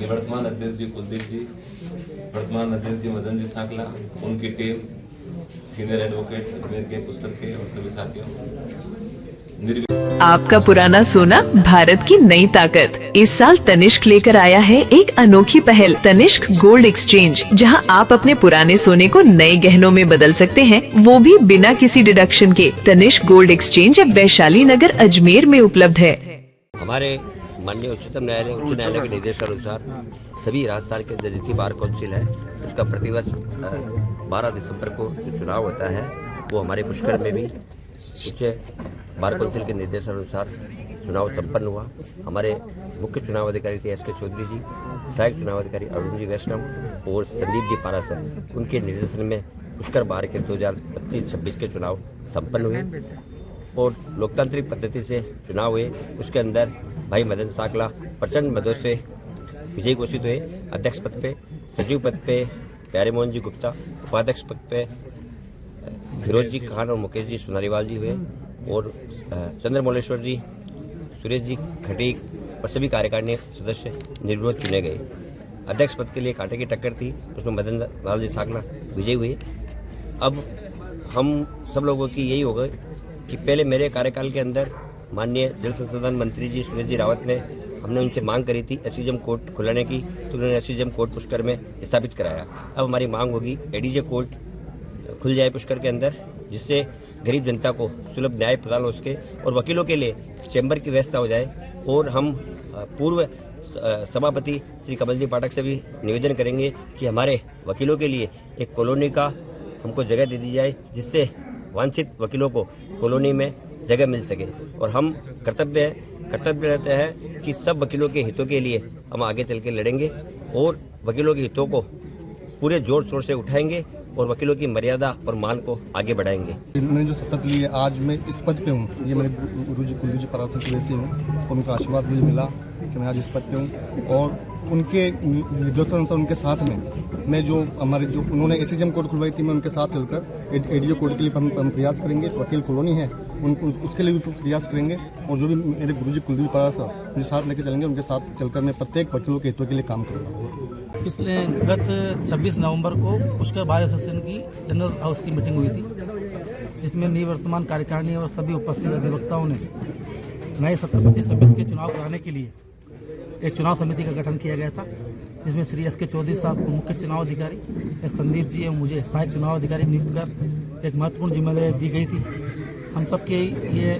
निवर्तमान अध्यक्ष जी कुलदीप जी, वर्तमान अध्यक्ष जी मदन जी सांकला, उनकी टीम, सीनियर एडवोकेट अजमेर के, पुस्तक के और सभी साथियों। आपका पुराना सोना भारत की नई ताकत। इस साल तनिष्क लेकर आया है एक अनोखी पहल, तनिष्क गोल्ड एक्सचेंज, जहां आप अपने पुराने सोने को नए गहनों में बदल सकते हैं, वो भी बिना किसी डिडक्शन के। तनिष्क गोल्ड एक्सचेंज अब वैशाली नगर अजमेर में उपलब्ध है। हमारे माननीय उच्चतम न्यायालय उच्च न्यायालय के निर्देशानुसार सभी राजस्थान के जितनी बार काउंसिल है उसका प्रतिवर्ष 12 दिसंबर को जो चुनाव होता है वो हमारे पुष्कर में भी उच्च बार काउंसिल के निर्देशानुसार चुनाव संपन्न हुआ। हमारे मुख्य चुनाव अधिकारी थे एस के चौधरी जी, सहायक चुनाव अधिकारी अरुण जी वैष्णव और संदीप जी पारासर, उनके निर्देशन में पुष्कर बार के 2025-26 के चुनाव संपन्न हुए और लोकतांत्रिक पद्धति से चुनाव हुए। उसके अंदर भाई मदन सांकला प्रचंड मतों से विजयी घोषित हुए। अध्यक्ष पद पे, सचिव पद पे प्यारे मोहन जी गुप्ता, उपाध्यक्ष पद पे फिरोज जी खान और मुकेश जी सुनारीवाल जी हुए और चंद्रमौलेश्वर जी, सुरेश जी खटीक और सभी कार्यकारिणी सदस्य निर्विरोध चुने गए। अध्यक्ष पद के लिए कांटे की टक्कर थी, उसमें मदन लाल जी सांकला विजयी हुए। अब हम सब लोगों की यही होगा कि पहले मेरे कार्यकाल के अंदर माननीय जल संसाधन मंत्री जी सुरेश जी रावत ने, हमने उनसे मांग करी थी एसईजेम कोर्ट खुलाने की, तो उन्होंने एसईजेम कोर्ट पुष्कर में स्थापित कराया। अब हमारी मांग होगी एडीजे कोर्ट खुल जाए पुष्कर के अंदर, जिससे गरीब जनता को सुलभ न्याय प्रदान हो सके और वकीलों के लिए चैम्बर की व्यवस्था हो जाए। और हम पूर्व सभापति श्री कमल जी पाठक से भी निवेदन करेंगे कि हमारे वकीलों के लिए एक कॉलोनी का हमको जगह दे दी जाए, जिससे वांछित वकीलों को कॉलोनी में जगह मिल सके। और हम कर्तव्य रहते हैं कि सब वकीलों के हितों के लिए हम आगे चल के लड़ेंगे और वकीलों के हितों को पूरे जोर शोर से उठाएंगे और वकीलों की मर्यादा और मान को आगे बढ़ाएंगे। मैंने जो शपथ ली है, आज मैं इस पद पे हूँ, ये मेरे गुरु जी कुलदीप जी पारासर की वजह से हूँ और उनका आशीर्वाद मुझे मिला कि मैं आज इस पद पे हूँ। और उनके निर्देशानुसार उनके साथ में मैं जो हमारे जो उन्होंने एसईजेम कोर्ट खुलवाई थी, मैं उनके साथ चलकर एडीजे कोर्ट के लिए हम प्रयास करेंगे। वकील कॉलोनी है उसके लिए भी प्रयास करेंगे और जो भी मेरे गुरु जी कुलदीप पारासर मुझे साथ लेके चलेंगे, उनके साथ चलकर मैं प्रत्येक वकीलों के हितों के लिए काम करूँगा। पिछले गत 26 नवंबर को पुष्कर बार एसोसिएशन की जनरल हाउस की मीटिंग हुई थी, जिसमें निवर्तमान कार्यकारिणी और सभी उपस्थित अधिवक्ताओं ने नए 27-26 के चुनाव कराने के लिए एक चुनाव समिति का गठन किया गया था, जिसमें श्री एस के चौधरी साहब को मुख्य चुनाव अधिकारी, एस संदीप जी एवं मुझे सहायक चुनाव अधिकारी नियुक्त कर एक महत्वपूर्ण जिम्मेदारी दी गई थी। हम सबकी ये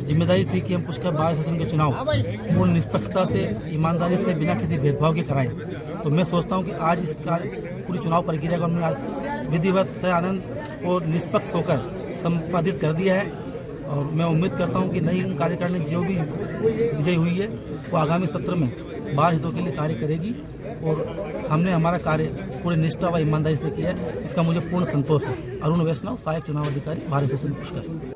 जिम्मेदारी थी कि हम पुष्कर बार एसोसिएशन के चुनाव पूर्ण निष्पक्षता से, ईमानदारी से, बिना किसी भेदभाव के कराएं। तो मैं सोचता हूं कि आज इस पूरी चुनाव प्रक्रिया को हमने आज विधिवत से आनंद और निष्पक्ष होकर संपादित कर दिया है और मैं उम्मीद करता हूं कि नई कार्यकारिणी जो भी विजय हुई है वो आगामी सत्र में बार हितों के लिए कार्य करेगी और हमने हमारा कार्य पूरी निष्ठा व ईमानदारी से किया है, इसका मुझे पूर्ण संतोष है। अरुण वैष्णव, सहायक चुनाव अधिकारी, बार एसोसिएशन पुष्कर।